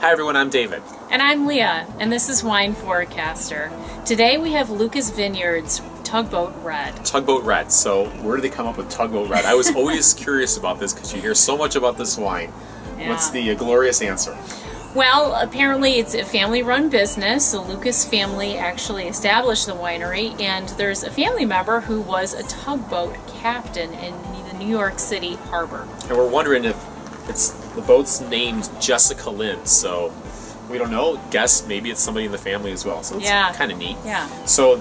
Hi everyone, I'm David. And I'm Leah, and this is Wine Forecaster. Today we have Lucas Vineyard's Tugboat Red. Tugboat Red. So where did they come up with Tugboat Red? I was always curious about this because you hear so much about this wine. Yeah. What's the glorious answer? Well, apparently it's a family-run business. The Lucas family actually established the winery, and there's a family member who was a tugboat captain in the New York City harbor. And we're wondering if the boat's named Jessica Lynn, so we don't know. Guess maybe it's somebody in the family as well. So it's kind of neat. Yeah. So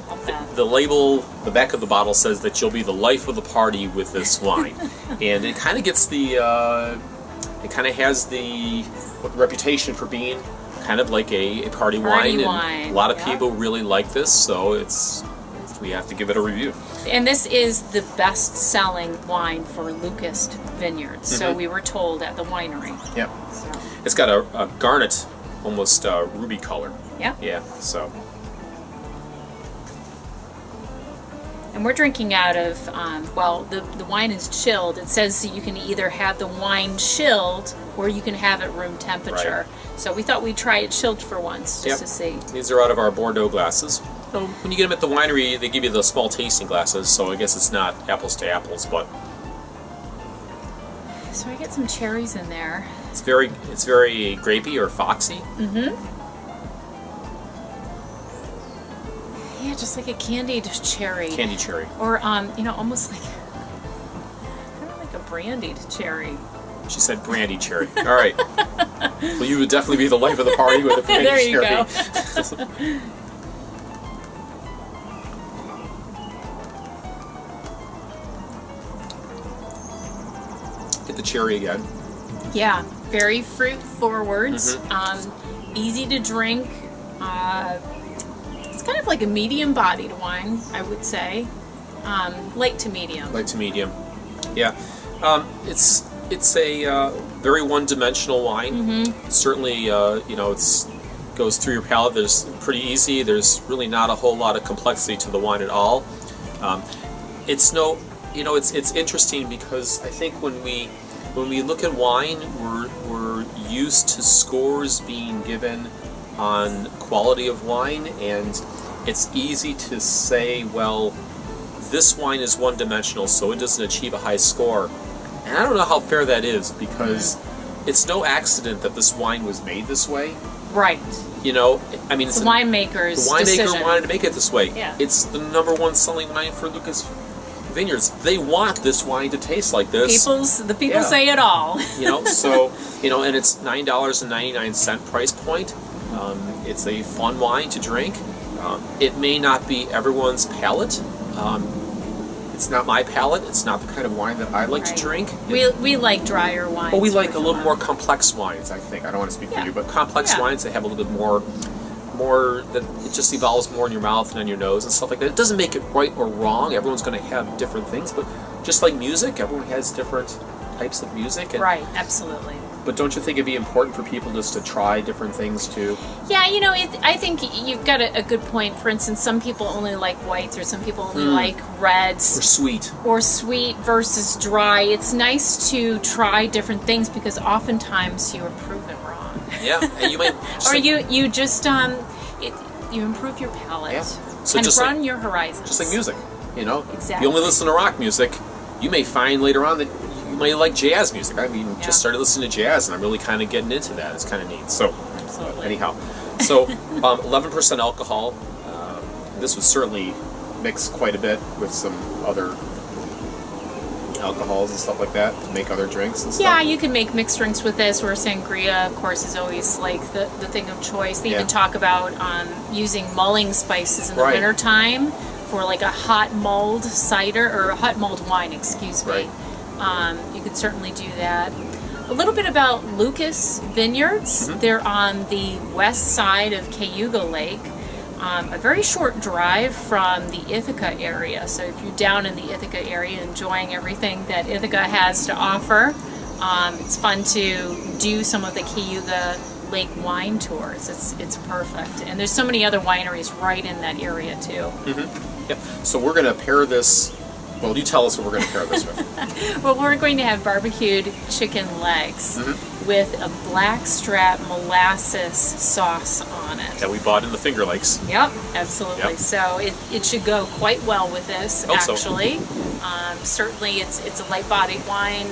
the label, the back of the bottle says that you'll be the life of the party with this wine, and it kind of gets it kind of has the reputation for being kind of like a party wine. And a lot of people really like this, so we have to give it a review. And this is the best-selling wine for Lucas Vineyard, so we were told at the winery. Yep. So. It's got a garnet, almost ruby color. Yeah. Yeah, so. And we're drinking out of, the wine is chilled. It says that you can either have the wine chilled or you can have it room temperature. Right. So we thought we'd try it chilled for once, just to see. These are out of our Bordeaux glasses. So when you get them at the winery, they give you the small tasting glasses, so I guess it's not apples to apples, but... So I get some cherries in there. It's very grapey or foxy. Yeah, just like a candied cherry. Candied cherry. Or, almost like, kind of like a brandied cherry. She said brandy cherry. All right. Well, you would definitely be the life of the party with a brandy cherry. There you go. Get the cherry again. Yeah, very fruit forward. Easy to drink. It's kind of like a medium-bodied wine, I would say. Light to medium. Light to medium. Yeah. It's a very one-dimensional wine. Certainly, it goes through your palate. There's pretty easy. There's really not a whole lot of complexity to the wine at all. It's interesting because I think when we look at wine, we're used to scores being given on quality of wine, and it's easy to say, well, this wine is one-dimensional, so it doesn't achieve a high score. And I don't know how fair that is, because it's no accident that this wine was made this way. Right. I mean, it's the winemaker's winemaker wanted to make it this way. Yeah. It's the #1 selling wine for Lucas Vineyards. They want this wine to taste like this. The people say it all. And it's $9.99 price point. It's a fun wine to drink. It may not be everyone's palate. It's not my palate. It's not the kind of wine that I like to drink. We like drier wines. But we like a little more complex wines, I think. I don't want to speak for you, but complex wines that have a little bit more that it just evolves more in your mouth and on your nose and stuff like that. It doesn't make it right or wrong. Everyone's going to have different things, but just like music, everyone has different types of music. Right, absolutely. But don't you think it'd be important for people just to try different things too? Yeah, I think you've got a good point. For instance, some people only like whites, or some people only like reds. Or sweet versus dry. It's nice to try different things because oftentimes you are proven wrong. Yeah, and you might... or you just, you improve your palate. Yeah. So and just broaden your horizons. Just like music, Exactly. If you only listen to rock music, you may find later on that you might like jazz music. I mean, just started listening to jazz, and I'm really kind of getting into that. It's kind of neat. So, anyhow, 11% alcohol. This would certainly mix quite a bit with some other alcohols and stuff like that to make other drinks and stuff. Yeah, you can make mixed drinks with this, where sangria, of course, is always like the thing of choice. They even talk about using mulling spices in the wintertime for like a hot mulled cider, or a hot mulled wine, excuse me. You could certainly do that. A little bit about Lucas Vineyards. They're on the west side of Cayuga Lake. A very short drive from the Ithaca area. So if you're down in the Ithaca area enjoying everything that Ithaca has to offer, it's fun to do some of the Cayuga Lake wine tours. It's perfect. And there's so many other wineries right in that area too. Yep. So we're going to pair this Well, you tell us what we're going to pair this with. Well, we're going to have barbecued chicken legs with a blackstrap molasses sauce on it. That we bought in the Finger Lakes. Yep, absolutely. Yep. So it should go quite well with this, Hope so. actually. Certainly, it's a light-bodied wine.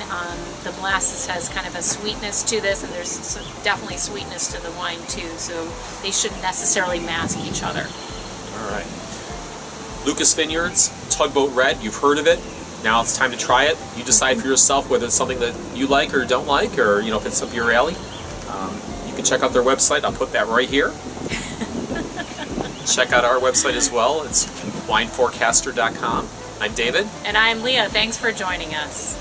The molasses has kind of a sweetness to this, and there's definitely sweetness to the wine, too. So they shouldn't necessarily mask each other. All right. Lucas Vineyards, Tugboat Red, you've heard of it. Now it's time to try it. You decide for yourself whether it's something that you like or don't like, or if it's up your alley. You can check out their website. I'll put that right here. Check out our website as well. It's wineforecaster.com. I'm David. And I'm Leah. Thanks for joining us.